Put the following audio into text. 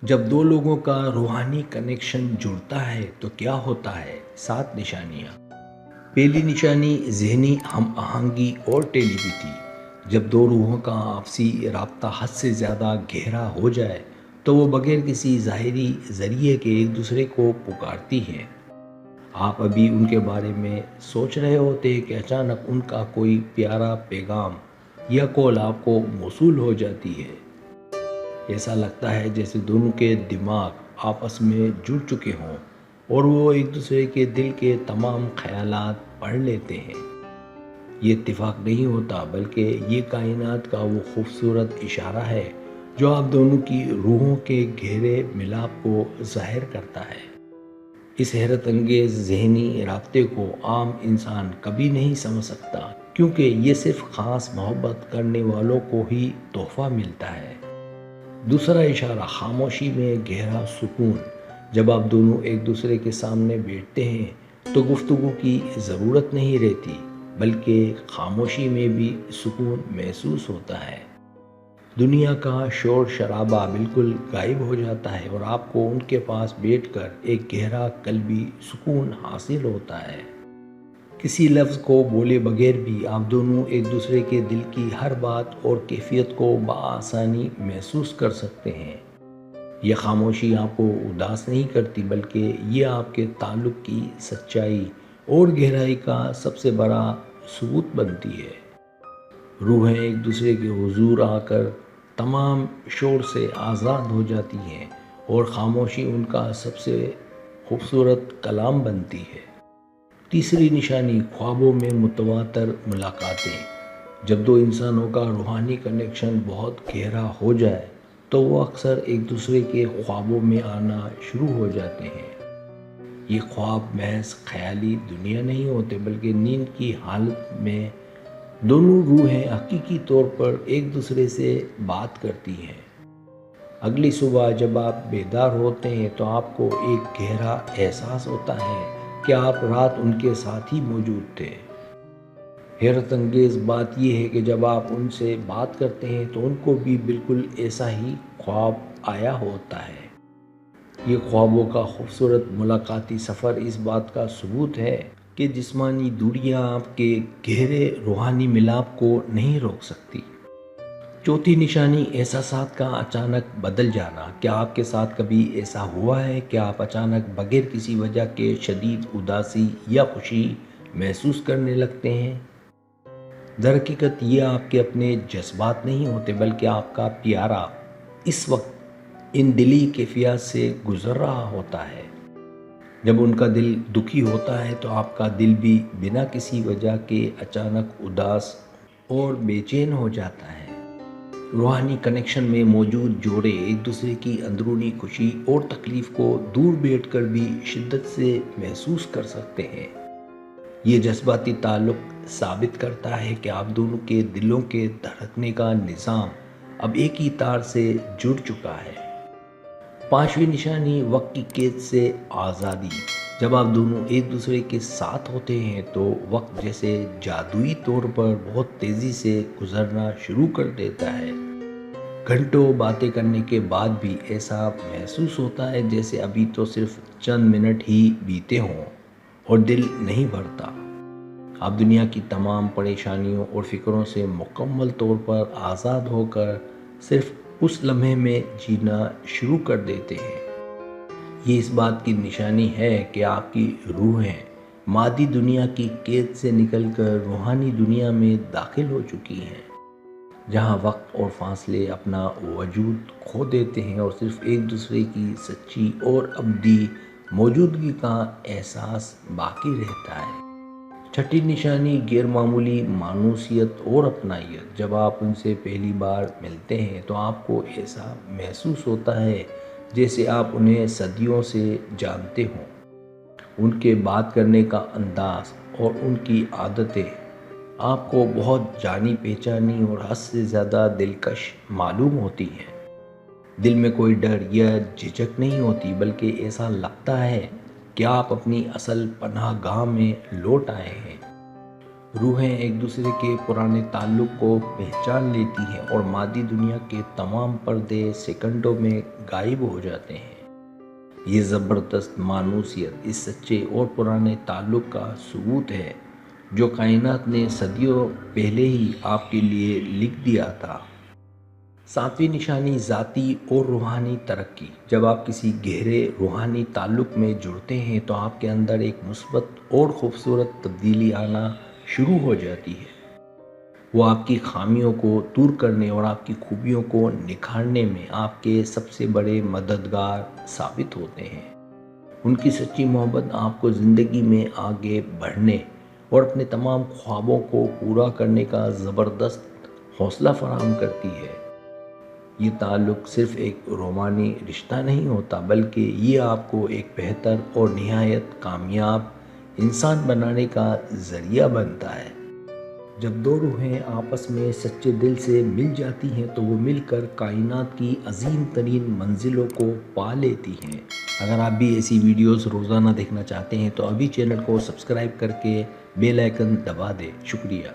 جب دو لوگوں کا روحانی کنیکشن جڑتا ہے تو کیا ہوتا ہے؟ 7 نشانیاں۔ پہلی نشانی ذہنی ہم آہنگی اور ٹیلی پیتھی۔ جب دو روحوں کا آپسی رابطہ حد سے زیادہ گہرا ہو جائے تو وہ بغیر کسی ظاہری ذریعے کے ایک دوسرے کو پکارتی ہیں۔ آپ ابھی ان کے بارے میں سوچ رہے ہوتے ہیں کہ اچانک ان کا کوئی پیارا پیغام یا کال آپ کو موصول ہو جاتی ہے۔ ایسا لگتا ہے جیسے دونوں کے دماغ آپس میں جڑ چکے ہوں اور وہ ایک دوسرے کے دل کے تمام خیالات پڑھ لیتے ہیں۔ یہ اتفاق نہیں ہوتا بلکہ یہ کائنات کا وہ خوبصورت اشارہ ہے جو آپ دونوں کی روحوں کے گہرے ملاپ کو ظاہر کرتا ہے۔ اس حیرت انگیز ذہنی رابطے کو عام انسان کبھی نہیں سمجھ سکتا کیونکہ یہ صرف خاص محبت کرنے والوں کو ہی تحفہ ملتا ہے۔ دوسرا اشارہ خاموشی میں گہرا سکون۔ جب آپ دونوں ایک دوسرے کے سامنے بیٹھتے ہیں تو گفتگو کی ضرورت نہیں رہتی بلکہ خاموشی میں بھی سکون محسوس ہوتا ہے۔ دنیا کا شور شرابہ بالکل غائب ہو جاتا ہے اور آپ کو ان کے پاس بیٹھ کر ایک گہرا قلبی سکون حاصل ہوتا ہے۔ کسی لفظ کو بولے بغیر بھی آپ دونوں ایک دوسرے کے دل کی ہر بات اور کیفیت کو بآسانی محسوس کر سکتے ہیں۔ یہ خاموشی آپ کو اداس نہیں کرتی بلکہ یہ آپ کے تعلق کی سچائی اور گہرائی کا سب سے بڑا ثبوت بنتی ہے۔ روحیں ایک دوسرے کے حضور آ کر تمام شور سے آزاد ہو جاتی ہیں اور خاموشی ان کا سب سے خوبصورت کلام بنتی ہے۔ تیسری نشانی خوابوں میں متواتر ملاقاتیں۔ جب دو انسانوں کا روحانی کنیکشن بہت گہرا ہو جائے تو وہ اکثر ایک دوسرے کے خوابوں میں آنا شروع ہو جاتے ہیں۔ یہ خواب محض خیالی دنیا نہیں ہوتے بلکہ نیند کی حالت میں دونوں روحیں حقیقی طور پر ایک دوسرے سے بات کرتی ہیں۔ اگلی صبح جب آپ بیدار ہوتے ہیں تو آپ کو ایک گہرا احساس ہوتا ہے کہ آپ رات ان کے ساتھ ہی موجود تھے۔ حیرت انگیز بات یہ ہے کہ جب آپ ان سے بات کرتے ہیں تو ان کو بھی بالکل ایسا ہی خواب آیا ہوتا ہے۔ یہ خوابوں کا خوبصورت ملاقاتی سفر اس بات کا ثبوت ہے کہ جسمانی دوریاں آپ کے گہرے روحانی ملاپ کو نہیں روک سکتی۔ چوتھی نشانی احساسات کا اچانک بدل جانا۔ کیا آپ کے ساتھ کبھی ایسا ہوا ہے کہ آپ اچانک بغیر کسی وجہ کے شدید اداسی یا خوشی محسوس کرنے لگتے ہیں؟ در حقیقت یہ آپ کے اپنے جذبات نہیں ہوتے بلکہ آپ کا پیارا اس وقت ان دلی کیفیات سے گزر رہا ہوتا ہے۔ جب ان کا دل دکھی ہوتا ہے تو آپ کا دل بھی بنا کسی وجہ کے اچانک اداس اور بے چین ہو جاتا ہے۔ روحانی کنیکشن میں موجود جوڑے ایک دوسرے کی اندرونی خوشی اور تکلیف کو دور بیٹھ کر بھی شدت سے محسوس کر سکتے ہیں۔ یہ جذباتی تعلق ثابت کرتا ہے کہ آپ دونوں کے دلوں کے دھڑکنے کا نظام اب ایک ہی تار سے جڑ چکا ہے۔ پانچویں نشانی وقت کی قید سے آزادی۔ جب آپ دونوں ایک دوسرے کے ساتھ ہوتے ہیں تو وقت جیسے جادوئی طور پر بہت تیزی سے گزرنا شروع کر دیتا ہے۔ گھنٹوں باتیں کرنے کے بعد بھی ایسا محسوس ہوتا ہے جیسے ابھی تو صرف چند منٹ ہی بیتے ہوں اور دل نہیں بھرتا۔ آپ دنیا کی تمام پریشانیوں اور فکروں سے مکمل طور پر آزاد ہو کر صرف اس لمحے میں جینا شروع کر دیتے ہیں۔ یہ اس بات کی نشانی ہے کہ آپ کی روحیں مادی دنیا کی قید سے نکل کر روحانی دنیا میں داخل ہو چکی ہیں، جہاں وقت اور فاصلے اپنا وجود کھو دیتے ہیں اور صرف ایک دوسرے کی سچی اور ابدی موجودگی کا احساس باقی رہتا ہے۔ چھٹی نشانی غیر معمولی مانوسیت اور اپنائیت۔ جب آپ ان سے پہلی بار ملتے ہیں تو آپ کو ایسا محسوس ہوتا ہے جیسے آپ انہیں صدیوں سے جانتے ہوں۔ ان کے بات کرنے کا انداز اور ان کی عادتیں آپ کو بہت جانی پہچانی اور حد سے زیادہ دلکش معلوم ہوتی ہیں۔ دل میں کوئی ڈر یا جھجک نہیں ہوتی بلکہ ایسا لگتا ہے کہ آپ اپنی اصل پناہ گاہ میں لوٹ آئے ہیں۔ روحیں ایک دوسرے کے پرانے تعلق کو پہچان لیتی ہیں اور مادی دنیا کے تمام پردے سیکنڈوں میں غائب ہو جاتے ہیں۔ یہ زبردست مانوسیت اس سچے اور پرانے تعلق کا ثبوت ہے جو کائنات نے صدیوں پہلے ہی آپ کے لیے لکھ دیا تھا۔ ساتویں نشانی ذاتی اور روحانی ترقی۔ جب آپ کسی گہرے روحانی تعلق میں جڑتے ہیں تو آپ کے اندر ایک مثبت اور خوبصورت تبدیلی آنا شروع ہو جاتی ہے۔ وہ آپ کی خامیوں کو دور کرنے اور آپ کی خوبیوں کو نکھارنے میں آپ کے سب سے بڑے مددگار ثابت ہوتے ہیں۔ ان کی سچی محبت آپ کو زندگی میں آگے بڑھنے اور اپنے تمام خوابوں کو پورا کرنے کا زبردست حوصلہ فراہم کرتی ہے۔ یہ تعلق صرف ایک رومانی رشتہ نہیں ہوتا بلکہ یہ آپ کو ایک بہتر اور نہایت کامیاب انسان بنانے کا ذریعہ بنتا ہے۔ جب دو روحیں آپس میں سچے دل سے مل جاتی ہیں تو وہ مل کر کائنات کی عظیم ترین منزلوں کو پا لیتی ہیں۔ اگر آپ بھی ایسی ویڈیوز روزانہ دیکھنا چاہتے ہیں تو ابھی چینل کو سبسکرائب کر کے بیل آئیکن دبا دیں۔ شکریہ۔